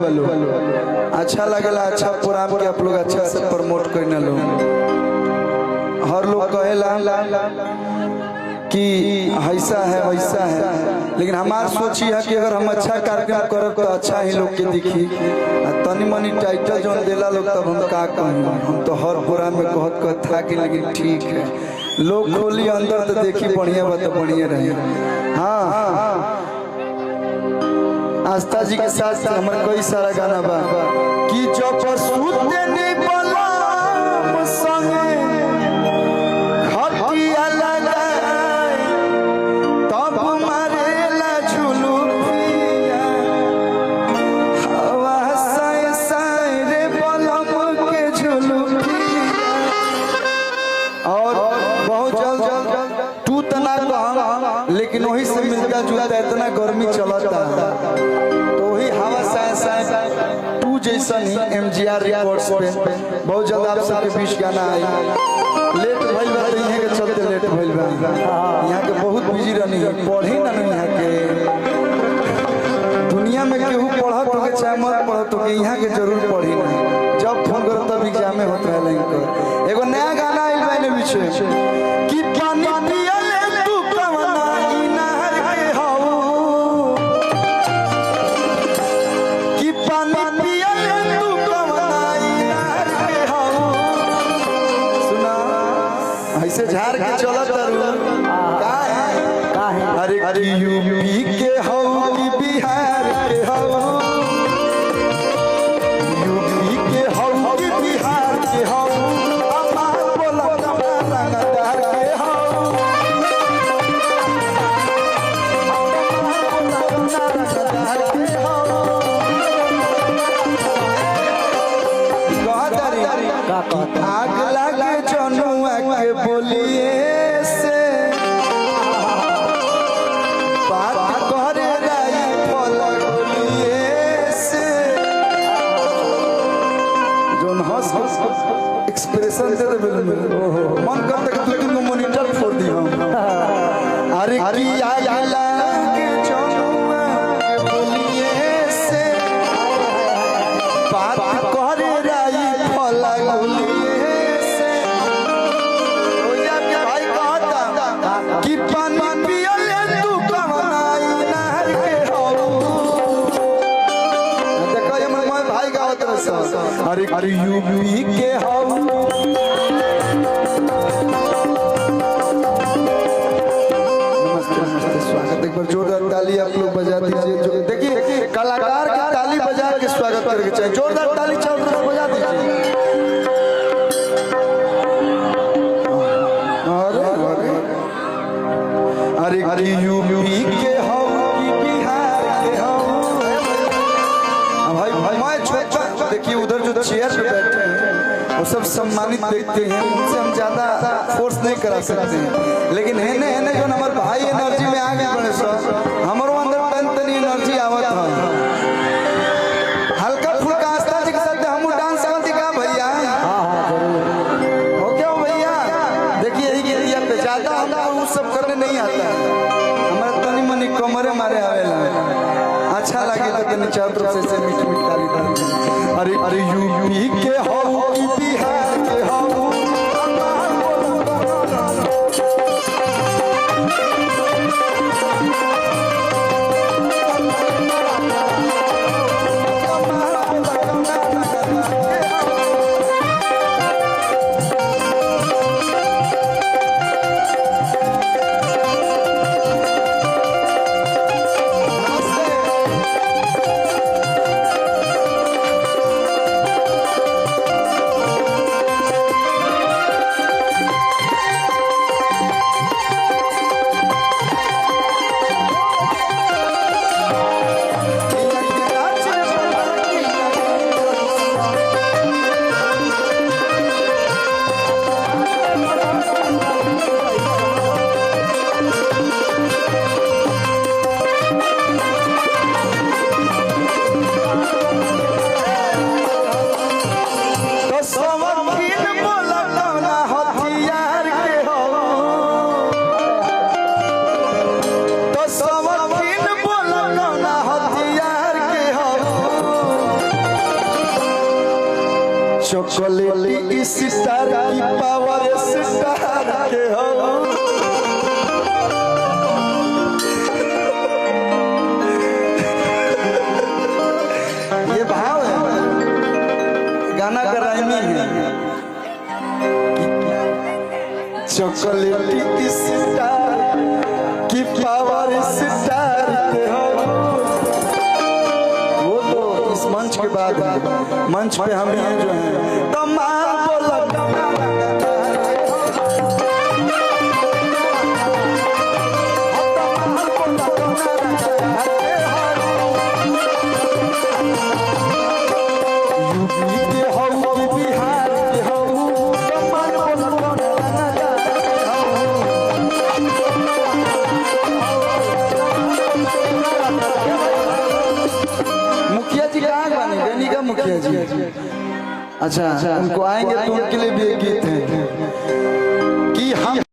अच्छा लगेला। अच्छा प्रोग्राम के आप लोग अच्छा से प्रमोट करना लो। हर लोग कहेला कि ऐसा है वैसा है, लेकिन हमार सोची है कि अगर हम अच्छा कार्यक्रम करब तो अच्छा ही लोग के दिखी। तनी मनी टाइटल जो देला लोग तब हम का कहें। हम तो हर प्रोग्राम में कहत था कि लेकिन ठीक है लोग खोली अंदर तो देखी बढ़िया बात तो बढ़िया रहे। हाँ आस्था जी के साथ हमारे कई सारा गाना बा कि जो पशुते ने बलम संगे खटिया लगाए तब मारेला झुलुफिया हवा साए साए रे बलम के झुलुफिया। और बहुत जल्द तू तना कह लेकिन वही से मिलता जुलता इतना गर्मी चलता जैसा ही MGR रिकॉर्ड्स पे बहुत जल्द आप सबके बीच गाना आई। लेट भइल बा यहाँ के चलते लेट भइल बा। यहाँ के बहुत बिजी रहनी है पढ़ी ना यहाँ के दुनिया में केहू पढ़त हो के चाहे मत पढ़त हो के यहाँ के जरूर पढ़ी ना। जब फोन करो तब एग्जाम में होता है लाइन। एगो नया गाना आइल बा ने बीच कि पानी पियले तू कवना इनार के हो कि पानी ऐसे झाड़ के चलत अरे यूपी के हो कि बिहार के हो, यूपी के हो कि बिहार के हो, अमार बोला रंगदार के हो, रंगदार के हो। आग लागे जनुआ के बोलिए से बात करे राई फल बोलिए से जोन हंस एक्सप्रेशन दे दे मन करता कि दो तीन को मॉनिटर फोड़ दी हम। अरे की आग लागे जनुआ के बोलिए से बात करे राई फल बोलिए कि पानी पियले तू कवना इनार के हो। देखो ये मोर भाई गावत रह। अरे यूपी के हो नमस्ते नमस्ते स्वागत। एक बार जोरदार ताली आप लोग बजा दीजिए। जो देखिए कलाकार की ताली बजा के स्वागत करके चाहिए। जोरदार ताली चारों तरफ बजा दीजिए। अरे यूपी के हो कि बिहार के हो। भाई मैं छोटा देखिए उधर जो चेयर पे बैठे हैं वो सब सम्मानित देखते हैं, उनसे हम ज्यादा फोर्स नहीं करा सकते हैं। लेकिन हेने हेने जो हमारे भाई एनर्जी में आगे बढ़े सर हमारो अंदर तन तनी एनर्जी आवत है। हल्का फुल्का आस्था जी के साथ हम डांस करते का भैया हो क्या भैया। देखिए यही एरिया पे ज्यादा हमको वो सब करने नहीं आता है। कमरे मारे आवेला अच्छा लगे तो तनी चारों तरफ से मीठ मीठ ताली ताली। अरे यूपी के हो कि बिहार के हो, चॉकलेटी स्टार की पावर स्टार के हो। ये भाव है, गाना का राइमिंग है। चॉकलेटी स्टार की पावर स्टार के हो। वो तो इस मंच के बाद है, मंच पे हम ये जो हैं तमाम बोला मुखिया जी। अच्छा उनको आएंगे तो उनके लिए भी एक गीत है।